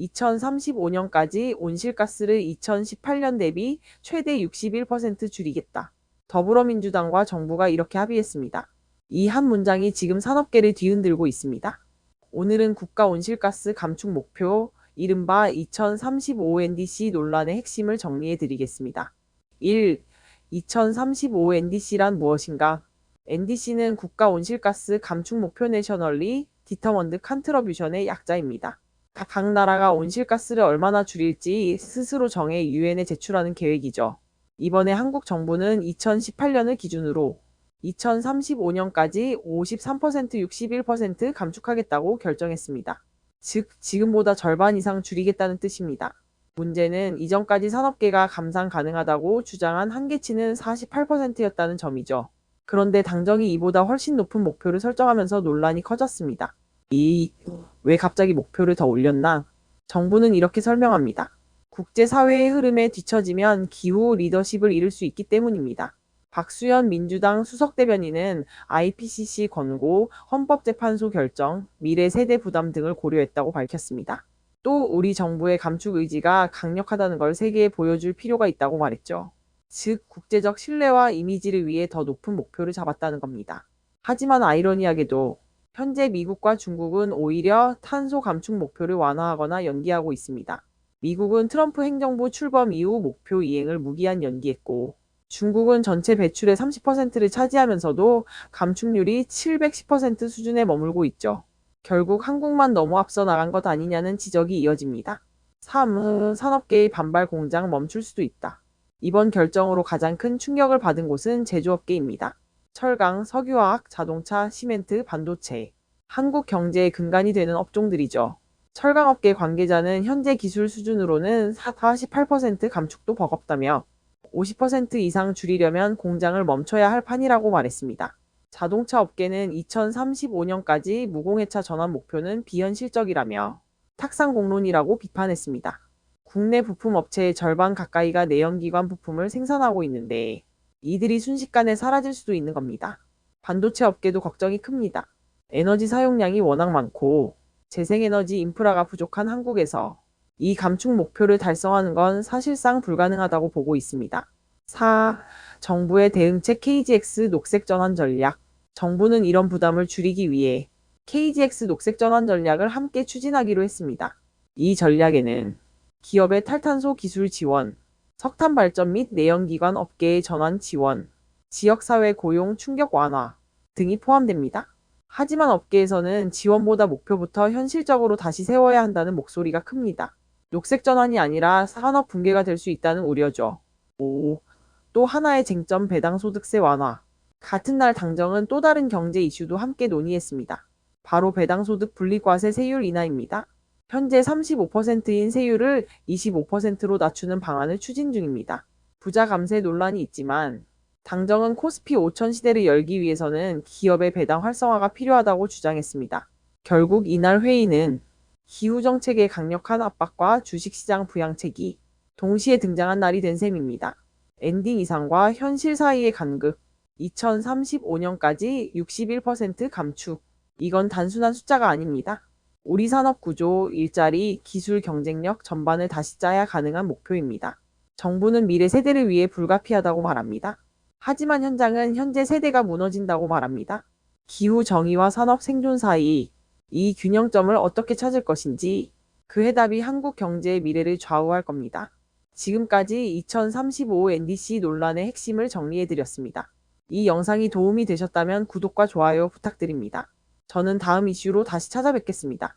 2035년까지 온실가스를 2018년 대비 최대 61% 줄이겠다. 더불어민주당과 정부가 이렇게 합의했습니다. 이 한 문장이 지금 산업계를 뒤흔들고 있습니다. 오늘은 국가 온실가스 감축 목표, 이른바 2035 NDC 논란의 핵심을 정리해 드리겠습니다. 1. 2035 NDC란 무엇인가? NDC는 국가 온실가스 감축 목표 내셔널리 디터먼드 컨트리뷰션의 약자입니다. 각 나라가 온실가스를 얼마나 줄일지 스스로 정해 유엔에 제출하는 계획이죠. 이번에 한국 정부는 2018년을 기준으로 2035년까지 53%, 61% 감축하겠다고 결정했습니다. 즉, 지금보다 절반 이상 줄이겠다는 뜻입니다. 문제는 이전까지 산업계가 감상 가능하다고 주장한 한계치는 48%였다는 점이죠. 그런데 당정이 이보다 훨씬 높은 목표를 설정하면서 논란이 커졌습니다. 왜 갑자기 목표를 더 올렸나? 정부는 이렇게 설명합니다. 국제사회의 흐름에 뒤처지면 기후 리더십을 잃을 수 있기 때문입니다. 박수현 민주당 수석대변인은 IPCC 권고, 헌법재판소 결정, 미래 세대 부담 등을 고려했다고 밝혔습니다. 또 우리 정부의 감축 의지가 강력하다는 걸 세계에 보여줄 필요가 있다고 말했죠. 즉, 국제적 신뢰와 이미지를 위해 더 높은 목표를 잡았다는 겁니다. 하지만 아이러니하게도 현재 미국과 중국은 오히려 탄소 감축 목표를 완화하거나 연기하고 있습니다. 미국은 트럼프 행정부 출범 이후 목표 이행을 무기한 연기했고, 중국은 전체 배출의 30%를 차지하면서도 감축률이 710% 수준에 머물고 있죠. 결국 한국만 너무 앞서 나간 것 아니냐는 지적이 이어집니다. 3. 산업계의 반발 공장 멈출 수도 있다. 이번 결정으로 가장 큰 충격을 받은 곳은 제조업계입니다. 철강, 석유화학, 자동차, 시멘트, 반도체. 한국 경제의 근간이 되는 업종들이죠. 철강업계 관계자는 현재 기술 수준으로는 48% 감축도 버겁다며 50% 이상 줄이려면 공장을 멈춰야 할 판이라고 말했습니다. 자동차 업계는 2035년까지 무공해차 전환 목표는 비현실적이라며 탁상공론이라고 비판했습니다. 국내 부품 업체의 절반 가까이가 내연기관 부품을 생산하고 있는데 이들이 순식간에 사라질 수도 있는 겁니다. 반도체 업계도 걱정이 큽니다. 에너지 사용량이 워낙 많고 재생에너지 인프라가 부족한 한국에서 이 감축 목표를 달성하는 건 사실상 불가능하다고 보고 있습니다. 4. 정부의 대응책 KGX 녹색전환 전략. 정부는 이런 부담을 줄이기 위해 KGX 녹색전환 전략을 함께 추진하기로 했습니다. 이 전략에는 기업의 탈탄소 기술 지원, 석탄 발전 및 내연기관 업계의 전환 지원, 지역사회 고용 충격 완화 등이 포함됩니다. 하지만 업계에서는 지원보다 목표부터 현실적으로 다시 세워야 한다는 목소리가 큽니다. 녹색 전환이 아니라 산업 붕괴가 될 수 있다는 우려죠. 5. 또 하나의 쟁점 배당소득세 완화. 같은 날 당정은 또 다른 경제 이슈도 함께 논의했습니다. 바로 배당소득 분리과세 세율 인하입니다. 현재 35%인 세율을 25%로 낮추는 방안을 추진 중입니다. 부자 감세 논란이 있지만 당정은 코스피 5000 시대를 열기 위해서는 기업의 배당 활성화가 필요하다고 주장했습니다. 결국 이날 회의는 기후정책의 강력한 압박과 주식시장 부양책이 동시에 등장한 날이 된 셈입니다. 엔딩 이상과 현실 사이의 간극. 2035년까지 61% 감축. 이건 단순한 숫자가 아닙니다. 우리 산업 구조, 일자리, 기술 경쟁력 전반을 다시 짜야 가능한 목표입니다. 정부는 미래 세대를 위해 불가피하다고 말합니다. 하지만 현장은 현재 세대가 무너진다고 말합니다. 기후 정의와 산업 생존 사이, 이 균형점을 어떻게 찾을 것인지 그 해답이 한국 경제의 미래를 좌우할 겁니다. 지금까지 2035 NDC 논란의 핵심을 정리해드렸습니다. 이 영상이 도움이 되셨다면 구독과 좋아요 부탁드립니다. 저는 다음 이슈로 다시 찾아뵙겠습니다.